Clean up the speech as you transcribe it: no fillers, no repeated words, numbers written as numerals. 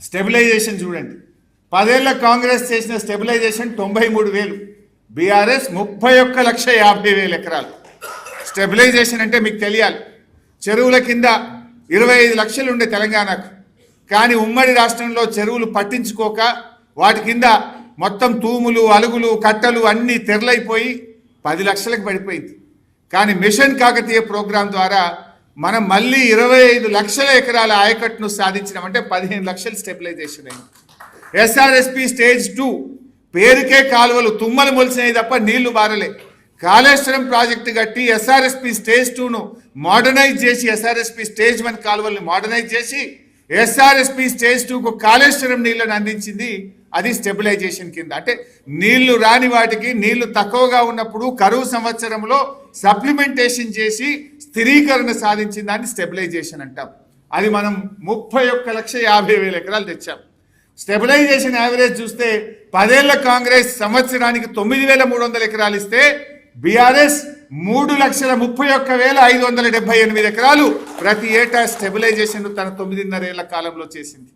Stabilisation చూడండి, 10 ఏళ్ల కాంగ్రెస్ చేసిన స్టెబిలైజేషన్ 93,000, బీఆర్ఎస్ 31,50,000 ఎకరాలు. స్టెబిలైజేషన్ అంటే మీకు తెలియాలి, చెరువుల కింద 25 లక్షలు ఉండే తెలంగాణకు, కానీ ఉమ్మడి రాష్ట్రంలో చెరువులు పట్టించుకోక వాటి కింద మొత్తం తూములు అలుగులు కట్టలు అన్నీ తెరలైపోయి 10 లక్షలకు పడిపోయింది. కానీ మిషన్ కాకతీయ ప్రోగ్రాం ద్వారా మనం మళ్ళీ 25 లక్షల ఎకరాల ఆయకట్టును సాధించినామంటే 15 లక్షలు స్టెబిలైజేషన్ అయింది. ఎస్ఆర్ఎస్పి స్టేజ్ 2 పేరుకే కాలువలు తుమ్మలు మొలిసినాయి తప్ప నీళ్లు బారలే. కాళేశ్వరం ప్రాజెక్టు కట్టి ఎస్ఆర్ఎస్పి స్టేజ్ 2ను మోడర్నైజ్ చేసి ఎస్ఆర్ఎస్పి స్టేజ్ 1 కాలువల్ని మోడర్నైజ్ చేసి ఎస్ఆర్ఎస్పి స్టేజ్ 2కు కాళేశ్వరం నీళ్లను అందించింది. అది స్టెబిలైజేషన్ కింద. అంటే నీళ్లు రాని వాటికి నీళ్లు తక్కువగా ఉన్నప్పుడు కరువు సంవత్సరంలో సప్లిమెంటేషన్ చేసి స్థిరీకరణ సాధించిన దాన్ని స్టెబిలైజేషన్ అంటాం. అది మనం 31,50,000 ఎకరాలు తెచ్చాం. స్టెబిలైజేషన్ యావరేజ్ చూస్తే 10 ఏళ్ల కాంగ్రెస్ సంవత్సరానికి 9,300 ఎకరాలు ఇస్తే బీఆర్ఎస్ 3,31,578 ఎకరాలు ప్రతి ఏటా స్టెబిలైజేషన్ తన 9.5 ఏళ్ల కాలంలో చేసింది.